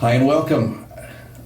Hi and welcome.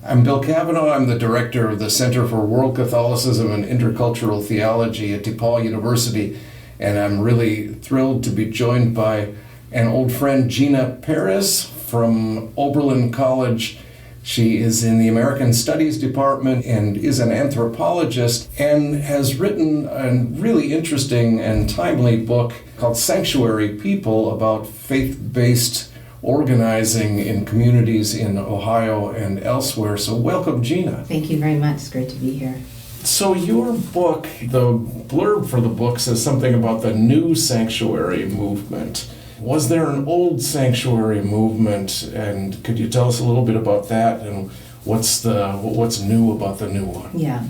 I'm Bill Cavanaugh. I'm the director of the Center for World Catholicism and Intercultural Theology at DePaul University, and I'm really thrilled to be joined by an old friend, Gina Pérez from Oberlin College. She is in the American Studies Department and is an anthropologist and has written a really interesting and timely book called Sanctuary People about faith-based organizing in communities in Ohio and elsewhere. So welcome, Gina. Thank you very much. It's great to be here. So your book, the blurb for the book says something about the new sanctuary movement. Was there an old sanctuary movement, and could you tell us a little bit about that and what's new about the new one? Yeah.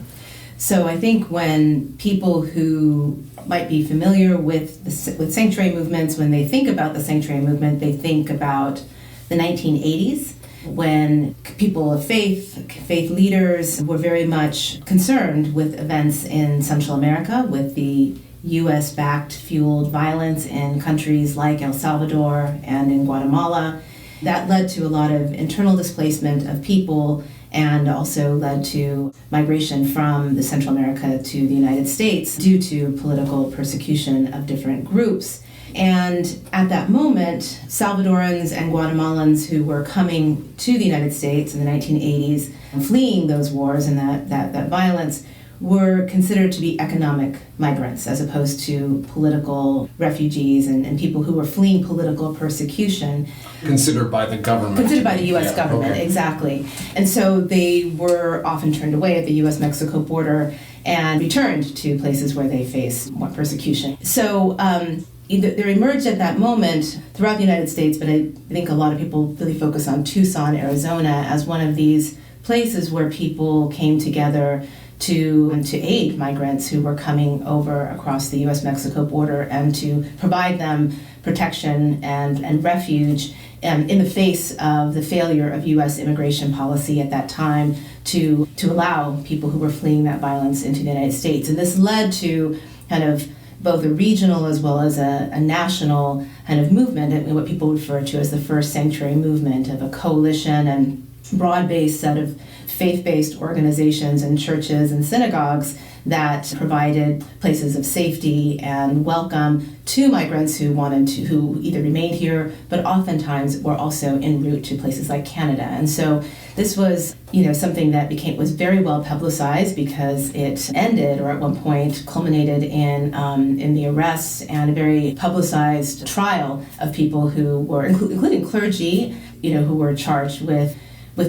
So I think when people who might be familiar with sanctuary movements, when they think about the sanctuary movement, they think about the 1980s, when people of faith leaders were very much concerned with events in Central America, with the U.S.-backed fueled violence in countries like El Salvador and in Guatemala. That led to a lot of internal displacement of people and also led to migration from the Central America to the United States due to political persecution of different groups. And at that moment, Salvadorans and Guatemalans who were coming to the United States in the 1980s, fleeing those wars and that violence, were considered to be economic migrants as opposed to political refugees and people who were fleeing political persecution. Considered by the government. Considered by the U.S. government, okay. Exactly. And so they were often turned away at the U.S.-Mexico border and returned to places where they faced more persecution. So there emerged at that moment throughout the United States, but I think a lot of people really focus on Tucson, Arizona, as one of these places where people came together to aid migrants who were coming over across the U.S.-Mexico border and to provide them protection and refuge in the face of the failure of U.S. immigration policy at that time to allow people who were fleeing that violence into the United States. And this led to kind of both a regional as well as a national kind of movement, and what people refer to as the first sanctuary movement, of a coalition and broad-based set of faith-based organizations and churches and synagogues that provided places of safety and welcome to migrants who either remained here, but oftentimes were also en route to places like Canada. And so this was, something that was very well publicized because it ended, or at one point culminated in the arrests and a very publicized trial of people who were, including clergy, who were charged with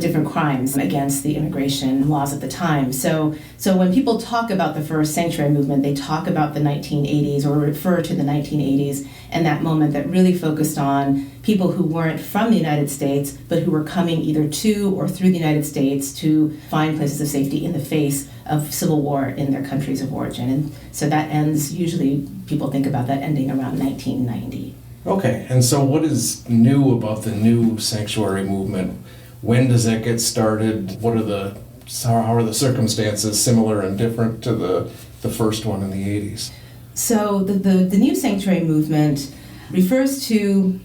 different crimes against the immigration laws at the time. So when people talk about the first sanctuary movement, they talk about the 1980s or refer to the 1980s and that moment that really focused on people who weren't from the United States, but who were coming either to or through the United States to find places of safety in the face of civil war in their countries of origin. And so that ends, usually people think about that ending around 1990. Okay, and so what is new about the new sanctuary movement? When does that get started? How are the circumstances similar and different to the first one in the 80s? So the new sanctuary movement refers to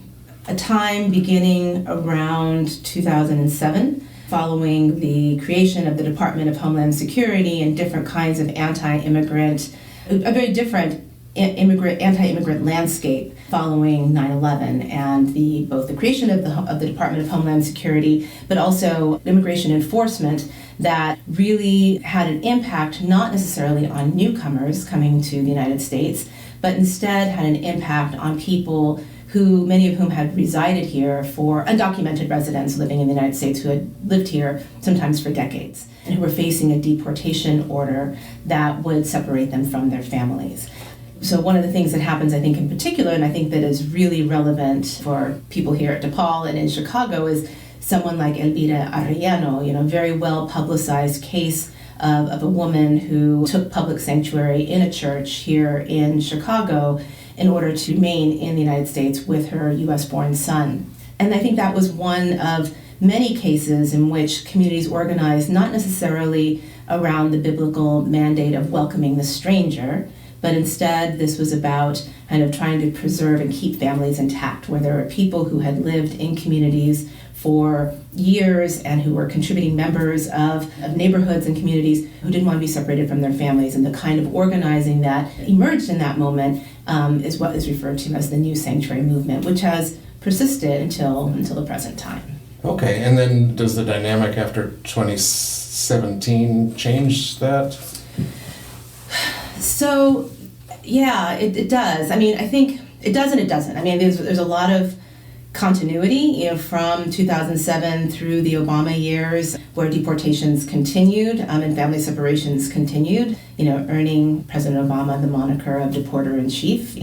a time beginning around 2007, following the creation of the Department of Homeland Security and different kinds of anti-immigrant, a very different anti-immigrant landscape following 9/11 and both the creation of the Department of Homeland Security, but also immigration enforcement that really had an impact not necessarily on newcomers coming to the United States, but instead had an impact on people many of whom had resided here, for undocumented residents living in the United States who had lived here sometimes for decades and who were facing a deportation order that would separate them from their families. So one of the things that happens, I think, in particular, and I think that is really relevant for people here at DePaul and in Chicago, is someone like Elvira Arellano, very well publicized case of a woman who took public sanctuary in a church here in Chicago in order to remain in the United States with her U.S.-born son. And I think that was one of many cases in which communities organized not necessarily around the biblical mandate of welcoming the stranger, but instead this was about kind of trying to preserve and keep families intact, where there were people who had lived in communities for years and who were contributing members of neighborhoods and communities who didn't want to be separated from their families. And the kind of organizing that emerged in that moment is what is referred to as the New Sanctuary Movement, which has persisted until the present time. Okay, and then does the dynamic after 2017 change that? So, yeah, it does. I mean, I think it does and it doesn't. I mean, there's a lot of continuity, from 2007 through the Obama years, where deportations continued and family separations continued, earning President Obama the moniker of deporter-in-chief.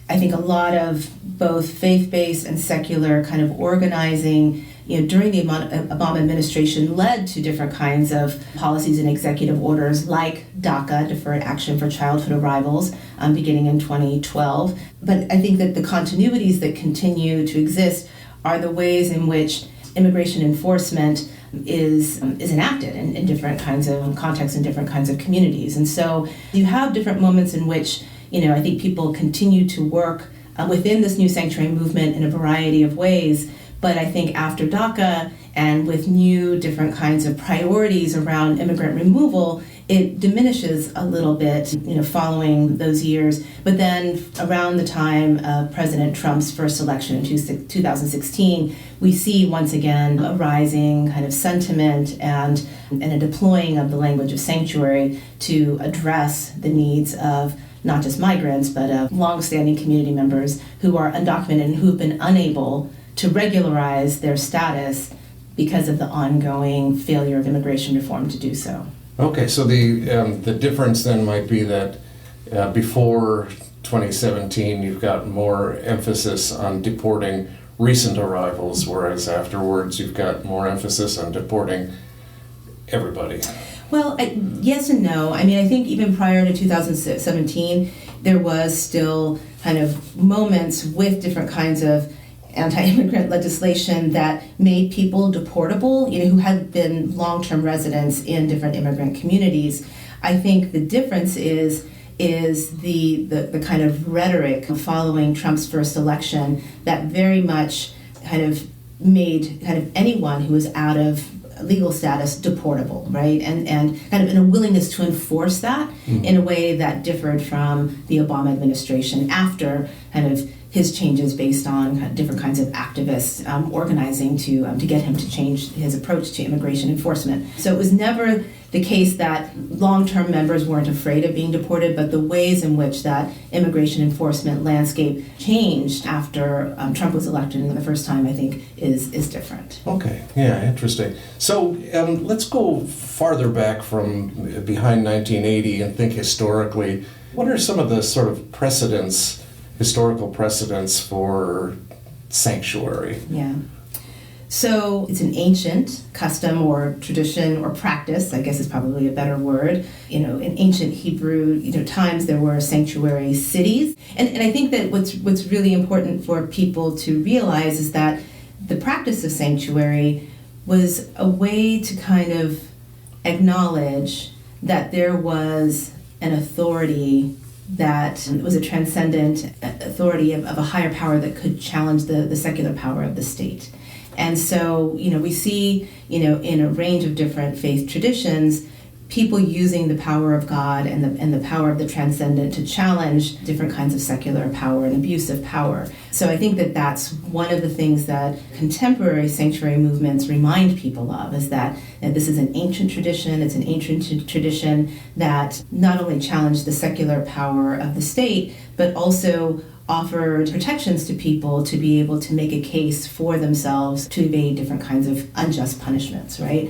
I think a lot of both faith-based and secular kind of organizing during the Obama administration led to different kinds of policies and executive orders like DACA, Deferred Action for Childhood Arrivals, beginning in 2012. But I think that the continuities that continue to exist are the ways in which immigration enforcement is enacted in different kinds of contexts and different kinds of communities. And so you have different moments in which, I think people continue to work within this New Sanctuary Movement in a variety of ways. But I think after DACA and with new different kinds of priorities around immigrant removal, it diminishes a little bit, following those years. But then around the time of President Trump's first election in 2016, we see once again a rising kind of sentiment and a deploying of the language of sanctuary to address the needs of not just migrants, but of longstanding community members who are undocumented and who've been unable to regularize their status because of the ongoing failure of immigration reform to do so. Okay, so the difference then might be that before 2017 you've got more emphasis on deporting recent arrivals, whereas afterwards you've got more emphasis on deporting everybody. Well, yes and no. I mean, I think even prior to 2017, there was still kind of moments with different kinds of anti-immigrant legislation that made people deportable, who had been long-term residents in different immigrant communities. I think the difference is the kind of rhetoric following Trump's first election that very much kind of made kind of anyone who was out of legal status deportable, right? And kind of in a willingness to enforce that in a way that differed from the Obama administration after kind of his changes based on different kinds of activists organizing to get him to change his approach to immigration enforcement. So it was never the case that long-term members weren't afraid of being deported, but the ways in which that immigration enforcement landscape changed after Trump was elected in the first time, I think, is different. Okay, yeah, interesting. So let's go farther back from behind 1980 and think historically. What are some of the sort of historical precedents for sanctuary? Yeah. So it's an ancient custom or tradition or practice, I guess is probably a better word. In ancient Hebrew times, there were sanctuary cities. And I think that what's really important for people to realize is that the practice of sanctuary was a way to kind of acknowledge that there was an authority that was a transcendent authority of a higher power that could challenge the secular power of the state. And so, we see, in a range of different faith traditions, people using the power of God and the power of the transcendent to challenge different kinds of secular power and abuse of power. So I think that that's one of the things that contemporary sanctuary movements remind people of, is that this is an ancient tradition. It's an ancient tradition that not only challenged the secular power of the state, but also offered protections to people to be able to make a case for themselves to evade different kinds of unjust punishments, right?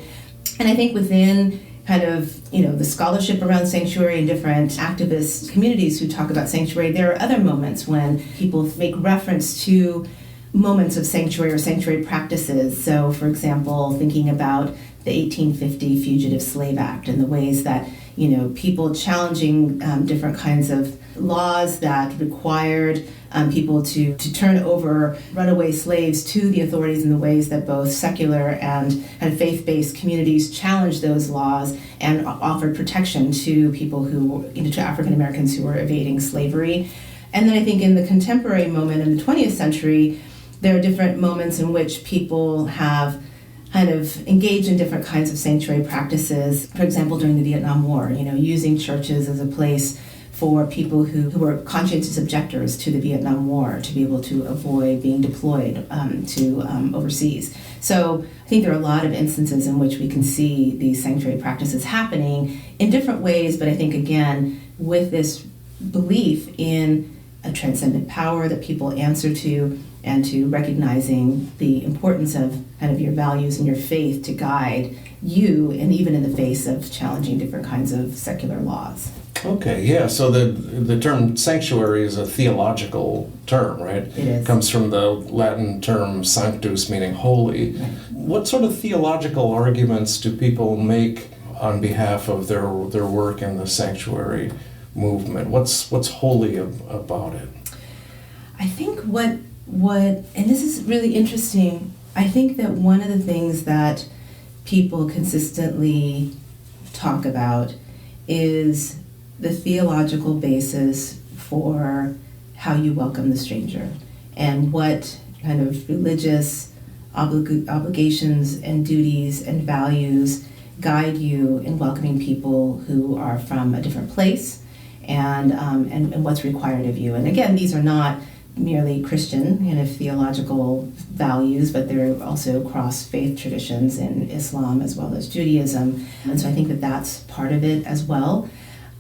And I think within kind of, the scholarship around sanctuary and different activist communities who talk about sanctuary, there are other moments when people make reference to moments of sanctuary or sanctuary practices. So, for example, thinking about the 1850 Fugitive Slave Act and the ways that, people challenging different kinds of laws that required people to turn over runaway slaves to the authorities in the ways that both secular and faith-based communities challenged those laws and offered protection to people who, to African Americans who were evading slavery. And then I think in the contemporary moment in the 20th century, there are different moments in which people have kind of engaged in different kinds of sanctuary practices. For example, during the Vietnam War, using churches as a place for people who were conscientious objectors to the Vietnam War to be able to avoid being deployed to overseas. So I think there are a lot of instances in which we can see these sanctuary practices happening in different ways, but I think, again, with this belief in a transcendent power that people answer to, and to recognizing the importance of kind of your values and your faith to guide you, and even in the face of challenging different kinds of secular laws. Okay, yeah, so the term sanctuary is a theological term, right? It is. It comes from the Latin term sanctus, meaning holy. Right. What sort of theological arguments do people make on behalf of their work in the sanctuary movement? What's holy about it? I think what and this is really interesting, I think that one of the things that people consistently talk about is the theological basis for how you welcome the stranger and what kind of religious obligations and duties and values guide you in welcoming people who are from a different place and what's required of you. And again, these are not merely Christian theological values, but they're also cross-faith traditions in Islam as well as Judaism. And so I think that that's part of it as well.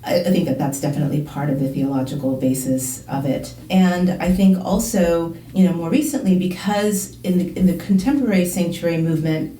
I think that that's definitely part of the theological basis of it. And I think also, more recently, because in the contemporary sanctuary movement,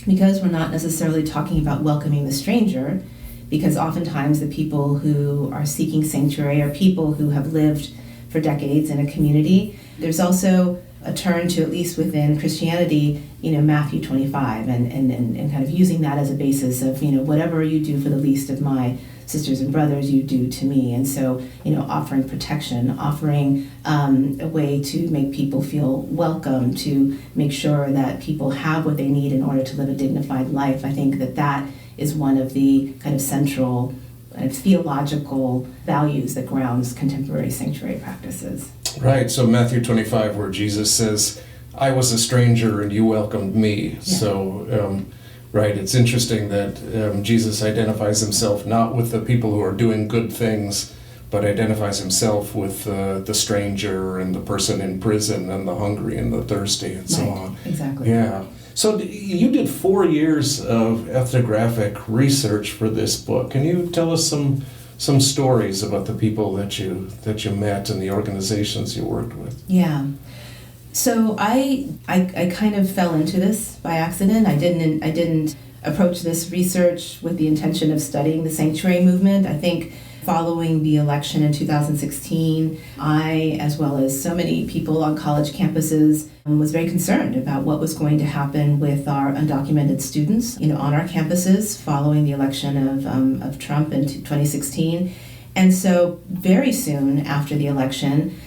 because we're not necessarily talking about welcoming the stranger, because oftentimes the people who are seeking sanctuary are people who have lived for decades in a community. There's also a turn to, at least within Christianity, Matthew 25, and kind of using that as a basis of, whatever you do for the least of my sisters and brothers, you do to me. And so, offering protection, offering a way to make people feel welcome, to make sure that people have what they need in order to live a dignified life. I think that is one of the kind of central theological values that grounds contemporary sanctuary practices. Right, so Matthew 25, where Jesus says, I was a stranger and you welcomed me. Yeah. So, right, it's interesting that Jesus identifies himself not with the people who are doing good things, but identifies himself with the stranger and the person in prison and the hungry and the thirsty and so on. Exactly. Yeah. So you did 4 years of ethnographic research for this book. Can you tell us some stories about the people that you met and the organizations you worked with? Yeah. So I kind of fell into this by accident. I didn't approach this research with the intention of studying the sanctuary movement. I think following the election in 2016, I, as well as so many people on college campuses, was very concerned about what was going to happen with our undocumented students, on our campuses following the election of Trump in 2016. And so very soon after the election,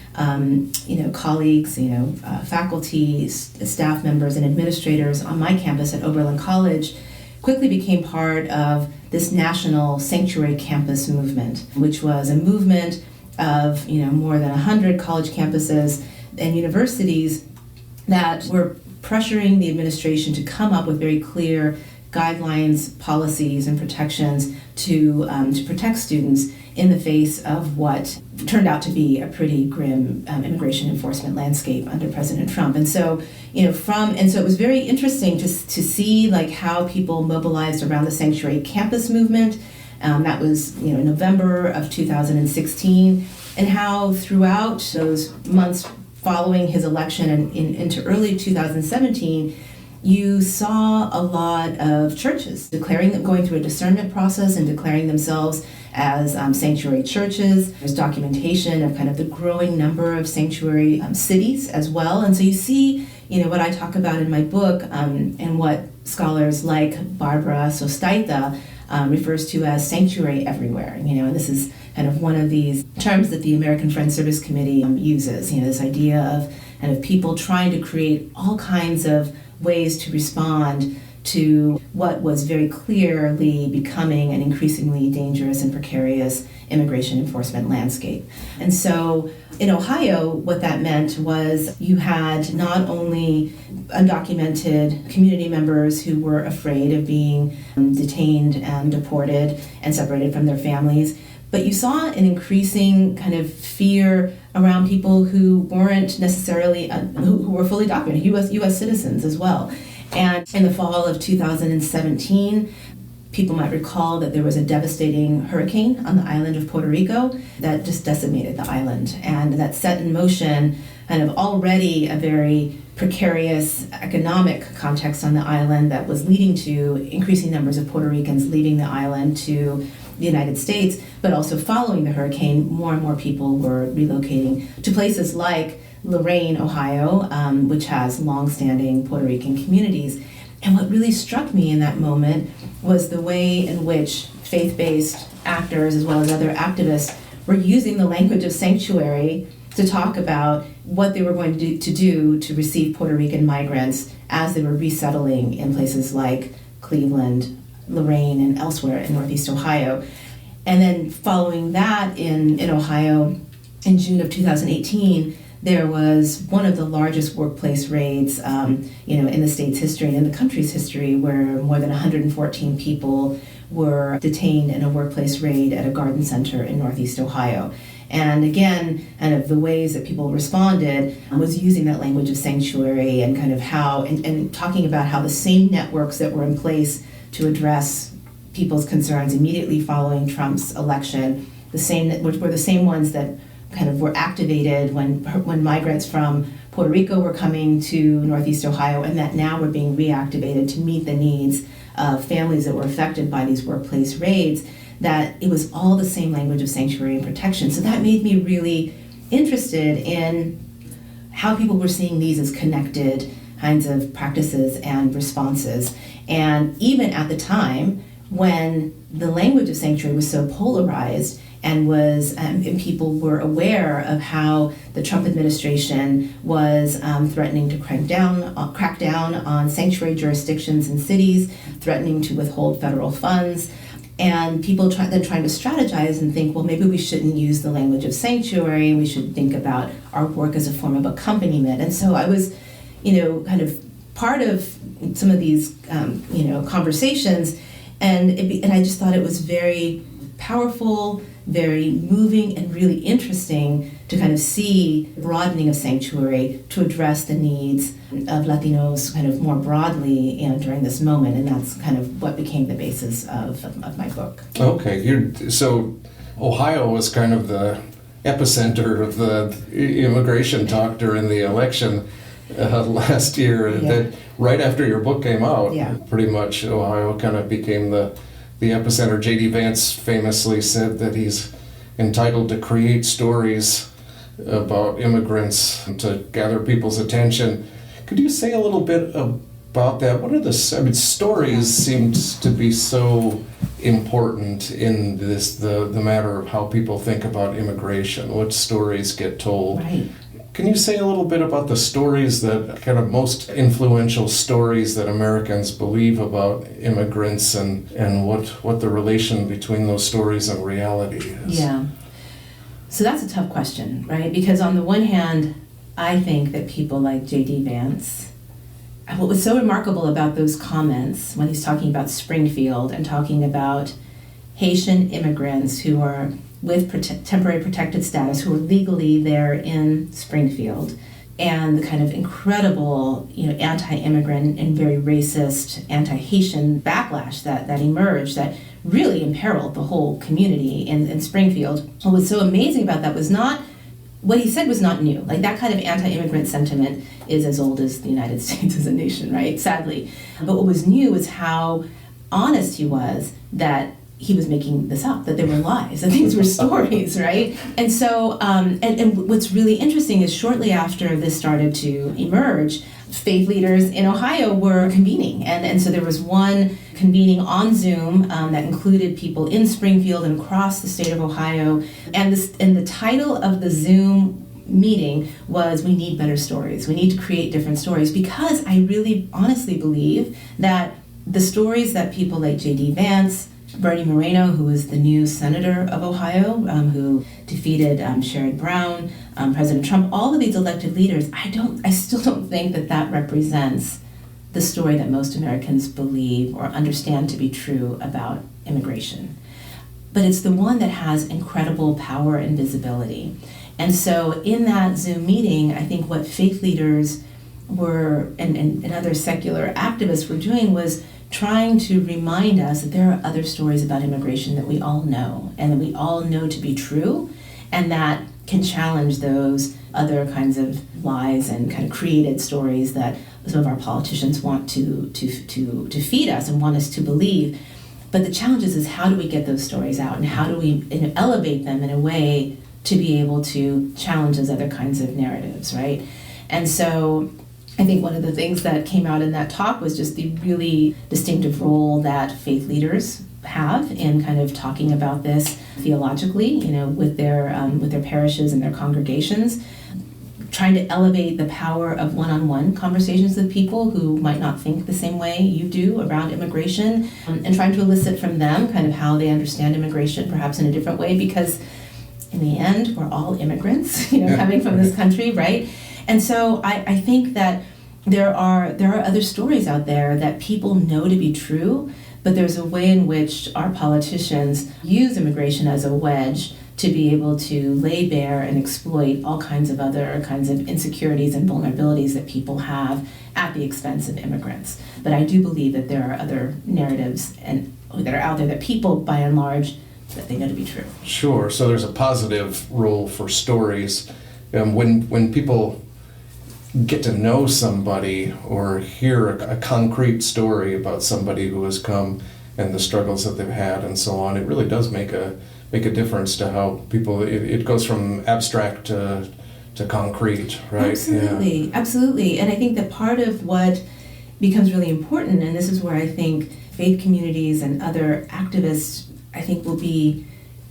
colleagues, faculty, staff members, and administrators on my campus at Oberlin College quickly became part of this national sanctuary campus movement, which was a movement of more than 100 college campuses and universities that were pressuring the administration to come up with very clear guidelines, policies, and protections to protect students in the face of what turned out to be a pretty grim immigration enforcement landscape under President Trump. And so, it was very interesting to see how people mobilized around the sanctuary campus movement. That was November of 2016, and how throughout those months following his election and into early 2017, you saw a lot of churches going through a discernment process and declaring themselves as sanctuary churches. There's documentation of kind of the growing number of sanctuary cities as well. And so you see, what I talk about in my book and what scholars like Barbara Sostaita refers to as sanctuary everywhere. And this is kind of one of these terms that the American Friends Service Committee uses, this idea of kind of people trying to create all kinds of ways to respond to what was very clearly becoming an increasingly dangerous and precarious immigration enforcement landscape. And so in Ohio, what that meant was you had not only undocumented community members who were afraid of being detained and deported and separated from their families, but you saw an increasing kind of fear around people who weren't necessarily, who were fully documented, U.S. citizens as well. And in the fall of 2017, people might recall that there was a devastating hurricane on the island of Puerto Rico that just decimated the island. And that set in motion kind of already a very precarious economic context on the island that was leading to increasing numbers of Puerto Ricans leaving the island to the United States, but also following the hurricane, more and more people were relocating to places like Lorain, Ohio, which has longstanding Puerto Rican communities. And what really struck me in that moment was the way in which faith-based actors, as well as other activists, were using the language of sanctuary to talk about what they were going to do to receive Puerto Rican migrants as they were resettling in places like Cleveland, Lorain, and elsewhere in Northeast Ohio. And then following that in Ohio, in June of 2018, there was one of the largest workplace raids in the state's history and in the country's history, where more than 114 people were detained in a workplace raid at a garden center in Northeast Ohio. And again, kind of the ways that people responded was using that language of sanctuary and kind of how, and talking about how the same networks that were in place to address people's concerns immediately following Trump's election, which were the same ones that kind of were activated when migrants from Puerto Rico were coming to Northeast Ohio, and that now were being reactivated to meet the needs of families that were affected by these workplace raids, that it was all the same language of sanctuary and protection. So that made me really interested in how people were seeing these as connected kinds of practices and responses. And even at the time when the language of sanctuary was so polarized, and people were aware of how the Trump administration was threatening to crack down on sanctuary jurisdictions in cities, threatening to withhold federal funds, and people trying to strategize and think, well, maybe we shouldn't use the language of sanctuary. We should think about our work as a form of accompaniment. And so I was, kind of part of some of these, conversations, and I just thought it was very powerful, very moving, and really interesting to kind of see broadening of sanctuary to address the needs of Latinos kind of more broadly during this moment, and that's kind of what became the basis of my book. Okay, so Ohio was kind of the epicenter of the immigration talk during the election last year. Yeah. That right after your book came out, yeah. Pretty much Ohio kind of became the epicenter. J.D. Vance famously said that he's entitled to create stories about immigrants to gather people's attention. Could you say a little bit about that? What are stories seems to be so important in the matter of how people think about immigration. What stories get told? Right. Can you say a little bit about the stories that kind of most influential stories that Americans believe about immigrants and what the relation between those stories and reality is? Yeah. So that's a tough question, right? Because on the one hand, I think that people like J.D. Vance, what was so remarkable about those comments when he's talking about Springfield and talking about Haitian immigrants who are with temporary protected status, who are legally there in Springfield, and the kind of incredible, anti-immigrant and very racist, anti-Haitian backlash that emerged, that really imperiled the whole community in Springfield. What was so amazing about that was not, what he said was not new. Like, that kind of anti-immigrant sentiment is as old as the United States as a nation, right? Sadly. But what was new was how honest he was that he was making this up, that they were lies, that these were stories, right? And so, and what's really interesting is shortly after this started to emerge, faith leaders in Ohio were convening. And so there was one convening on Zoom that included people in Springfield and across the state of Ohio. And the title of the Zoom meeting was, "We Need Better Stories. We need to create different stories," because I really honestly believe that the stories that people like J.D. Vance, Bernie Moreno, who was the new senator of Ohio, who defeated Sherrod Brown, President Trump, all of these elected leaders, I still don't think that represents the story that most Americans believe or understand to be true about immigration. But it's the one that has incredible power and visibility. And so in that Zoom meeting, I think what faith leaders were, and other secular activists were doing, was trying to remind us that there are other stories about immigration that we all know, and that we all know to be true, and that can challenge those other kinds of lies and kind of created stories that some of our politicians want to feed us and want us to believe. But the challenge is how do we get those stories out, and how do we elevate them in a way to be able to challenge those other kinds of narratives, right? And so I think one of the things that came out in that talk was just the really distinctive role that faith leaders have in kind of talking about this theologically, with their parishes and their congregations, trying to elevate the power of one-on-one conversations with people who might not think the same way you do around immigration, and trying to elicit from them kind of how they understand immigration, perhaps in a different way, because in the end, we're all immigrants, coming from this country, right? And so I think that there are other stories out there that people know to be true, but there's a way in which our politicians use immigration as a wedge to be able to lay bare and exploit all kinds of other kinds of insecurities and vulnerabilities that people have at the expense of immigrants. But I do believe that there are other narratives that are out there that people, by and large, that they know to be true. Sure. So there's a positive role for stories. When people get to know somebody or hear a concrete story about somebody who has come and the struggles that they've had and so on, it really does make a difference to how people, it goes from abstract to concrete, right? Absolutely, yeah. Absolutely. And I think that part of what becomes really important, and this is where I think faith communities and other activists, I think, will be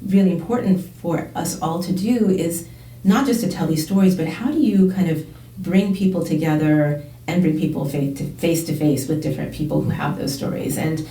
really important for us all to do, is not just to tell these stories, but how do you kind of bring people together and bring people face to face with different people who have those stories, and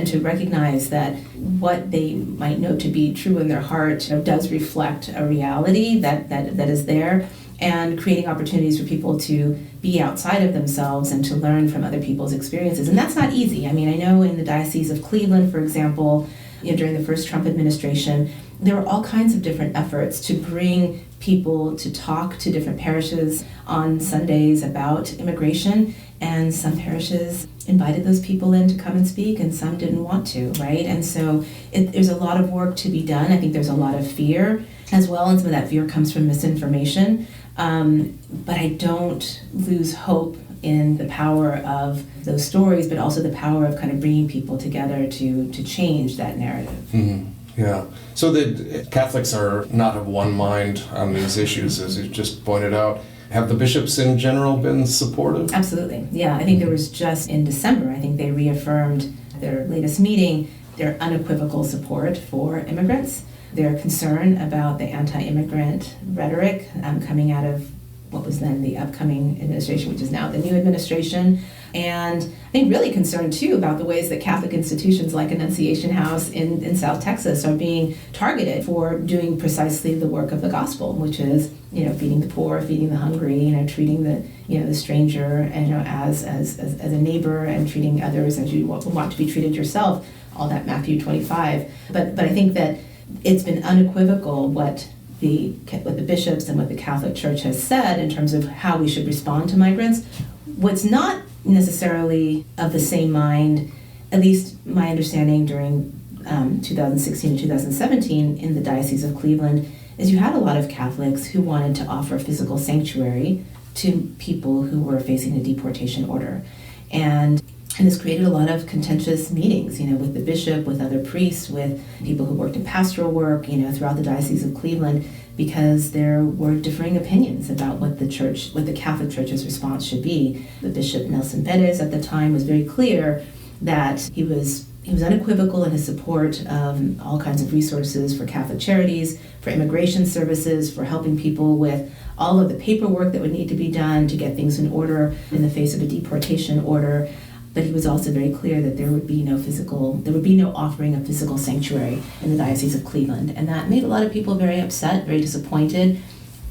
to recognize that what they might know to be true in their heart does reflect a reality that is there, and creating opportunities for people to be outside of themselves and to learn from other people's experiences. And that's not easy. I mean, I know in the Diocese of Cleveland, for example, during the first Trump administration, there were all kinds of different efforts to bring people to talk to different parishes on Sundays about immigration, and some parishes invited those people in to come and speak, and some didn't want to, right? And so there's a lot of work to be done. I think there's a lot of fear as well, and some of that fear comes from misinformation. But I don't lose hope in the power of those stories, but also the power of kind of bringing people together to change that narrative. Mm-hmm. Yeah. So the Catholics are not of one mind on these issues, as you just pointed out. Have the bishops in general been supportive? Absolutely. Yeah. I think there was just in December, I think they reaffirmed their latest meeting, their unequivocal support for immigrants, their concern about the anti-immigrant rhetoric coming out of what was then the upcoming administration, which is now the new administration. And I think really concerned too about the ways that Catholic institutions like Annunciation House in South Texas are being targeted for doing precisely the work of the gospel, which is, feeding the poor, feeding the hungry, treating the stranger, as a neighbor, and treating others as you want to be treated yourself. All that Matthew 25. But I think that it's been unequivocal what the bishops and what the Catholic Church has said in terms of how we should respond to migrants. What's not necessarily of the same mind, at least my understanding during 2016 and 2017 in the Diocese of Cleveland, is you had a lot of Catholics who wanted to offer physical sanctuary to people who were facing a deportation order. And this created a lot of contentious meetings, with the bishop, with other priests, with people who worked in pastoral work, throughout the Diocese of Cleveland, because there were differing opinions about what the Catholic Church's response should be. The Bishop Nelson Pérez at the time was very clear that he was unequivocal in his support of all kinds of resources for Catholic charities, for immigration services, for helping people with all of the paperwork that would need to be done to get things in order in the face of a deportation order. but he was also very clear that there would be no offering of physical sanctuary in the Diocese of Cleveland. And that made a lot of people very upset, very disappointed.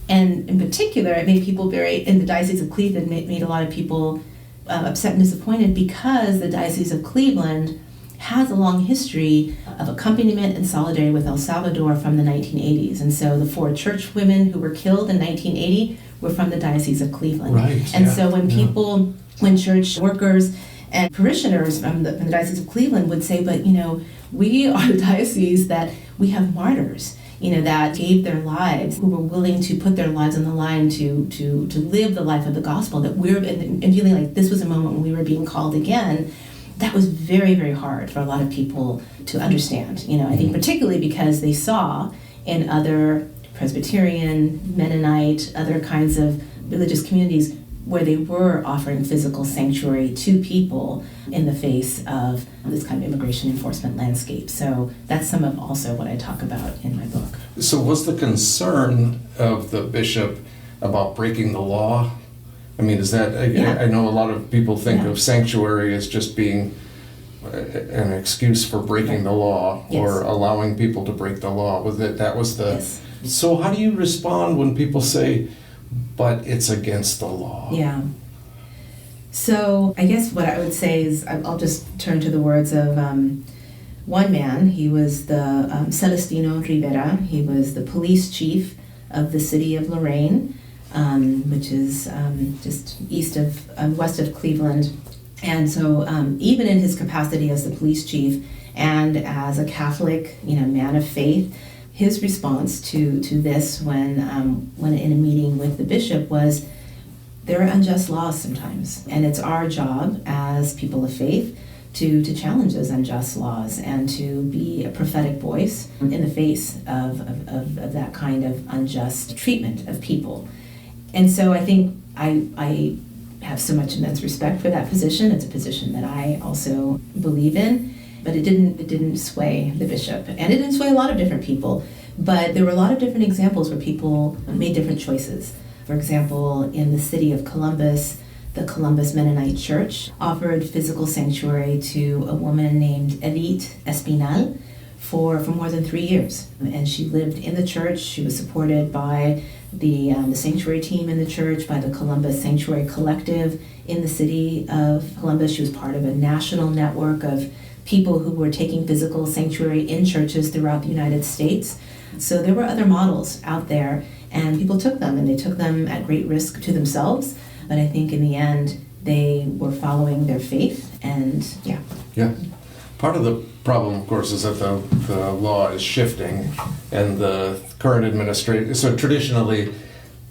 And in particular, it made people in the Diocese of Cleveland, made a lot of people upset and disappointed because the Diocese of Cleveland has a long history of accompaniment and solidarity with El Salvador from the 1980s. And so the 4 church women who were killed in 1980 were from the Diocese of Cleveland. Right, and so when church workers and parishioners from the Diocese of Cleveland would say, but we are the diocese that we have martyrs, that gave their lives, who were willing to put their lives on the line to live the life of the gospel, that we're and feeling like this was a moment when we were being called again. That was very, very hard for a lot of people to understand. I think particularly because they saw in other Presbyterian, Mennonite, other kinds of religious communities where they were offering physical sanctuary to people in the face of this kind of immigration enforcement landscape. So that's some of also what I talk about in my book. So was the concern of the bishop about breaking the law? I mean, is that, I know a lot of people think of sanctuary as just being an excuse for breaking the law or allowing people to break the law. Yes. So how do you respond when people say, but it's against the law? Yeah. So I guess what I would say is, I'll just turn to the words of one man. He was the Celestino Rivera. He was the police chief of the city of Lorraine, which is just west of Cleveland. And so even in his capacity as the police chief and as a Catholic, man of faith, his response to this when in a meeting with the bishop was, there are unjust laws sometimes, and it's our job as people of faith to challenge those unjust laws and to be a prophetic voice in the face of that kind of unjust treatment of people. And so I think I have so much immense respect for that position. It's a position that I also believe in, but it didn't sway the bishop, and it didn't sway a lot of different people. But there were a lot of different examples where people made different choices. For example, in the city of Columbus, the Columbus Mennonite Church offered physical sanctuary to a woman named Edith Espinal for more than 3 years. And she lived in the church. She was supported by the sanctuary team in the church, by the Columbus Sanctuary Collective in the city of Columbus. She was part of a national network of people who were taking physical sanctuary in churches throughout the United States. So there were other models out there, and people took them, and they took them at great risk to themselves. But I think in the end, they were following their faith, and Yeah. Part of the problem, of course, is that the law is shifting, and the current administration, so traditionally,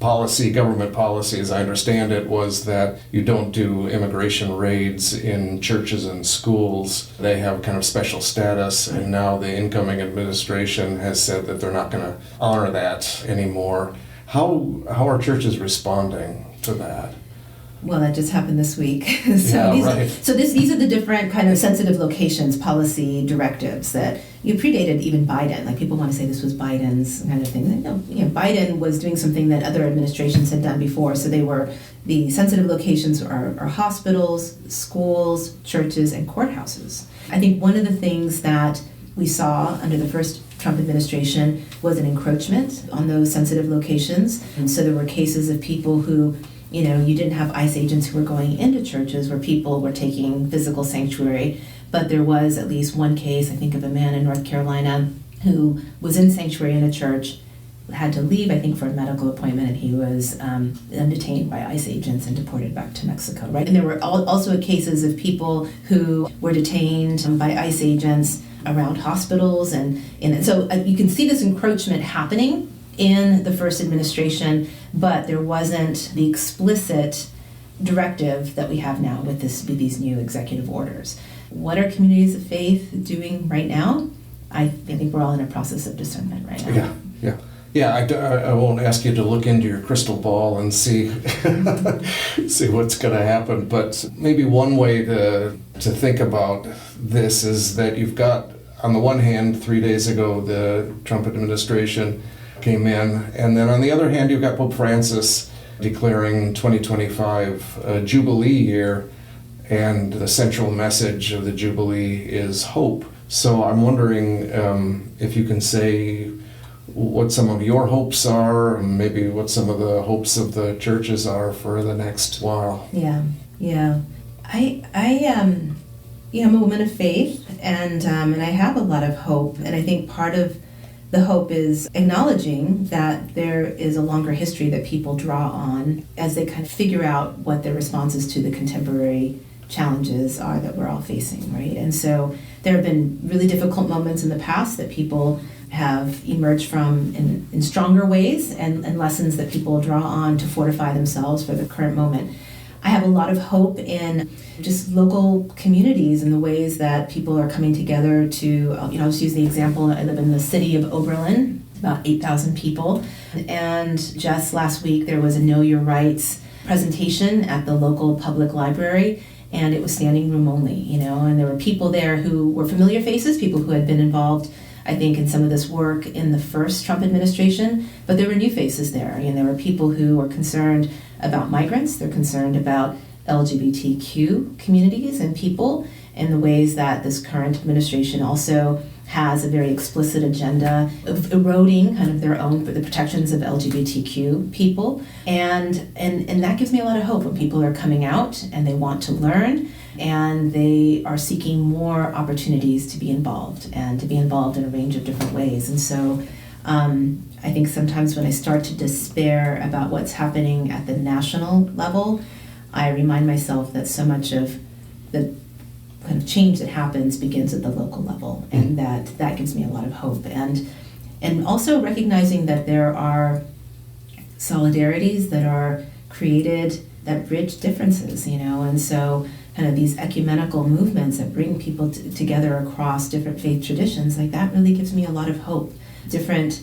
government policy, as I understand it, was that you don't do immigration raids in churches and schools. They have kind of special status, and now the incoming administration has said that they're not going to honor that anymore. How are churches responding to that? Well, that just happened this week. These are the different kind of sensitive locations policy directives that predated even Biden. Like, people want to say this was Biden's kind of thing. No, Biden was doing something that other administrations had done before. So the sensitive locations are hospitals, schools, churches, and courthouses. I think one of the things that we saw under the first Trump administration was an encroachment on those sensitive locations. And so there were cases of people who, you didn't have ICE agents who were going into churches where people were taking physical sanctuary, but there was at least one case, I think, of a man in North Carolina who was in sanctuary in a church, had to leave, I think, for a medical appointment, and he was detained by ICE agents and deported back to Mexico, right? And there were also cases of people who were detained by ICE agents around hospitals, and so you can see this encroachment happening in the first administration, but there wasn't the explicit directive that we have now with these new executive orders. What are communities of faith doing right now? I think we're all in a process of discernment right now. Yeah. I won't ask you to look into your crystal ball and see see what's going to happen, but maybe one way to think about this is that you've got, on the one hand, 3 days ago, the Trump administration came in, and then on the other hand, you've got Pope Francis declaring 2025 a Jubilee year, and the central message of the Jubilee is hope. So I'm wondering if you can say what some of your hopes are, and maybe what some of the hopes of the churches are for the next while. Yeah. I'm a woman of faith, and I have a lot of hope. And I think part of the hope is acknowledging that there is a longer history that people draw on as they kind of figure out what their responses to the contemporary challenges are that we're all facing, right? And so there have been really difficult moments in the past that people have emerged from in stronger ways, and lessons that people draw on to fortify themselves for the current moment. I have a lot of hope in just local communities and the ways that people are coming together to, I'll just use the example, I live in the city of Oberlin, about 8,000 people, and just last week there was a Know Your Rights presentation at the local public library, and it was standing room only, and there were people there who were familiar faces, people who had been involved, I think, in some of this work in the first Trump administration, but there were new faces there, and there were people who were concerned about migrants, they're concerned about LGBTQ communities and people, and the ways that this current administration also has a very explicit agenda of eroding kind of their own, the protections of LGBTQ people. And that gives me a lot of hope when people are coming out and they want to learn and they are seeking more opportunities to be involved and to be involved in a range of different ways. And so I think sometimes when I start to despair about what's happening at the national level, I remind myself that so much of the kind of change that happens begins at the local level, and that gives me a lot of hope. And also recognizing that there are solidarities that are created that bridge differences, and so kind of these ecumenical movements that bring people together across different faith traditions, like that really gives me a lot of hope. Different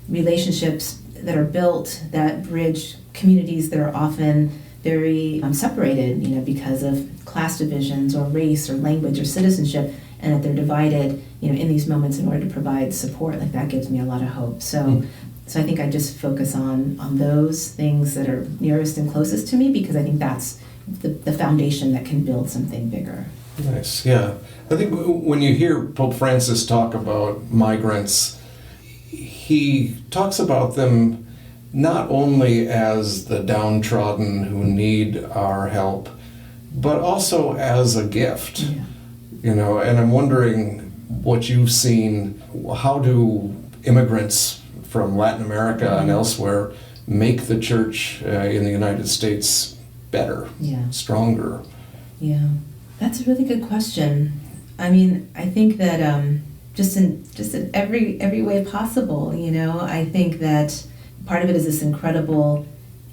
relationships that are built that bridge communities that are often very separated, because of class divisions or race or language or citizenship, and that they're divided, in these moments in order to provide support. Like that gives me a lot of hope. So I think I just focus on those things that are nearest and closest to me, because I think that's the foundation that can build something bigger. Nice, yeah. I think when you hear Pope Francis talk about migrants, he talks about them not only as the downtrodden who need our help, but also as a gift. And I'm wondering what you've seen. How do immigrants from Latin America and elsewhere make the church in the United States better, stronger? Yeah, that's a really good question. I mean, I think that just in every way possible, I think that part of it is this incredible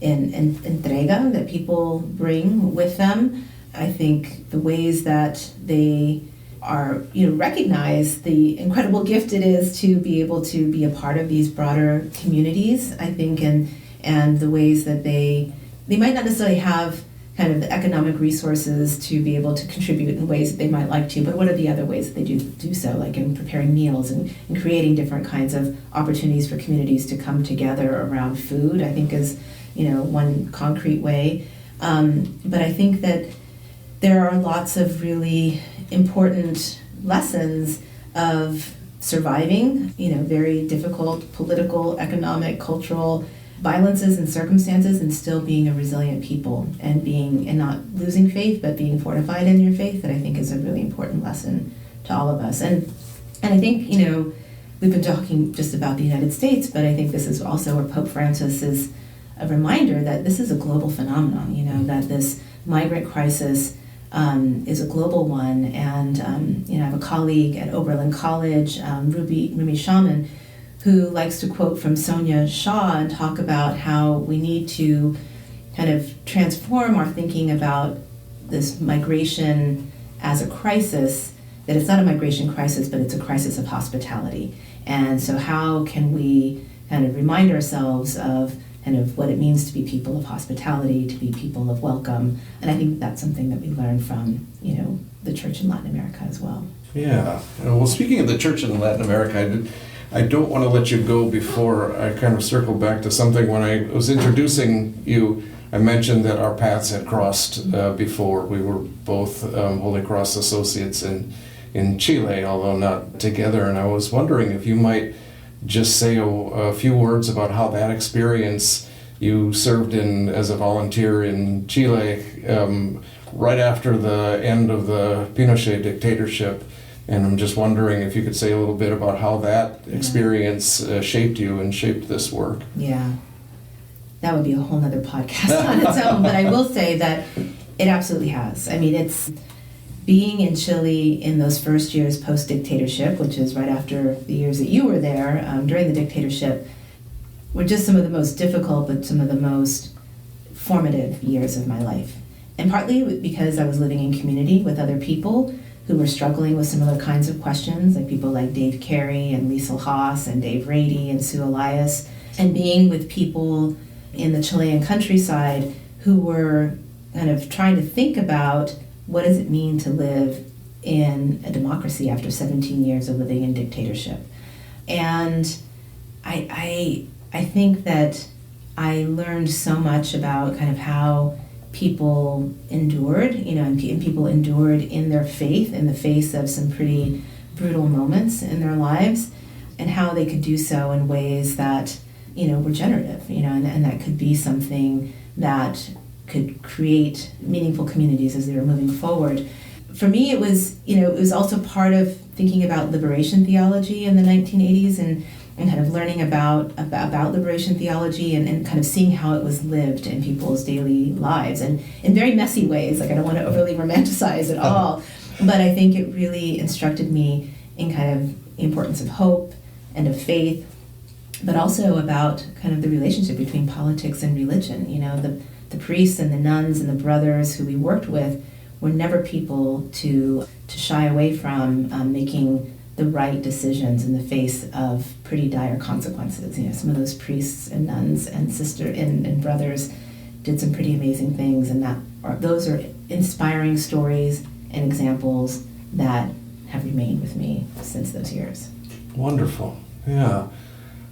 entrega that people bring with them. I think the ways that they are, recognize the incredible gift it is to be able to be a part of these broader communities, I think, and the ways that they might not necessarily have kind of the economic resources to be able to contribute in ways that they might like to, but what are the other ways that they do so, like in preparing meals and creating different kinds of opportunities for communities to come together around food, I think is, one concrete way. But I think that there are lots of really important lessons of surviving, very difficult political, economic, cultural violences and circumstances, and still being a resilient people and not losing faith, but being fortified in your faith, that I think is a really important lesson to all of us. And I think, we've been talking just about the United States, but I think this is also where Pope Francis is a reminder that this is a global phenomenon, that this migrant crisis is a global one. And, I have a colleague at Oberlin College, Rumi Shaman, who likes to quote from Sonia Shaw and talk about how we need to kind of transform our thinking about this migration as a crisis, that it's not a migration crisis, but it's a crisis of hospitality. And so how can we kind of remind ourselves of kind of what it means to be people of hospitality, to be people of welcome. And I think that's something that we learn from, the church in Latin America as well. Yeah. Well, speaking of the church in Latin America, I don't want to let you go before I kind of circle back to something when I was introducing you. I mentioned that our paths had crossed before. We were both Holy Cross associates in Chile, although not together. And I was wondering if you might just say a few words about how that experience. You served as a volunteer in Chile right after the end of the Pinochet dictatorship. And I'm just wondering if you could say a little bit about how that experience shaped you and shaped this work. Yeah. That would be a whole nother podcast on its own, but I will say that it absolutely has. I mean, it's being in Chile in those first years post-dictatorship, which is right after the years that you were there, during the dictatorship, were just some of the most difficult, but some of the most formative years of my life. And partly because I was living in community with other people who were struggling with similar kinds of questions, like people like Dave Carey and Liesl Haas and Dave Rady and Sue Elias, and being with people in the Chilean countryside who were kind of trying to think about what does it mean to live in a democracy after 17 years of living in dictatorship. And I think that I learned so much about kind of how people endured, and people endured in their faith in the face of some pretty brutal moments in their lives, and how they could do so in ways that, were generative, and that could be something that could create meaningful communities as they were moving forward. For me, it was also part of thinking about liberation theology in the 1980s and kind of learning about liberation theology and kind of seeing how it was lived in people's daily lives, and in very messy ways. Like, I don't want to overly romanticize it all, but I think it really instructed me in kind of the importance of hope and of faith, but also about kind of the relationship between politics and religion. The priests and the nuns and the brothers who we worked with were never people to shy away from making the right decisions in the face of pretty dire consequences. Some of those priests and nuns and and brothers did some pretty amazing things, and those are inspiring stories and examples that have remained with me since those years. Wonderful. Yeah.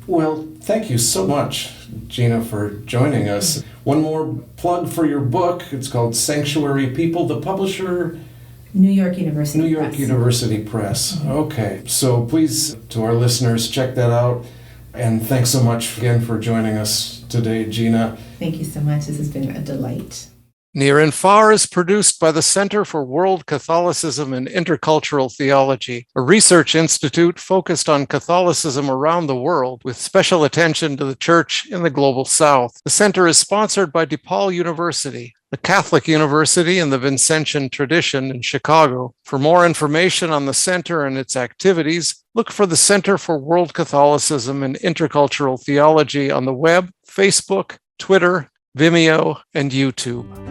Well, thank you so much, Gina, for joining us. One more plug for your book. It's called Sanctuary People. The publisher? New York University Press. University Press. Okay. So please, to our listeners, check that out. And thanks so much again for joining us today, Gina. Thank you so much. This has been a delight. Near and Far is produced by the Center for World Catholicism and Intercultural Theology, a research institute focused on Catholicism around the world, with special attention to the Church in the Global South. The center is sponsored by DePaul University, a Catholic university in the Vincentian tradition in Chicago. For more information on the center and its activities, look for the Center for World Catholicism and Intercultural Theology on the web, Facebook, Twitter, Vimeo, and YouTube.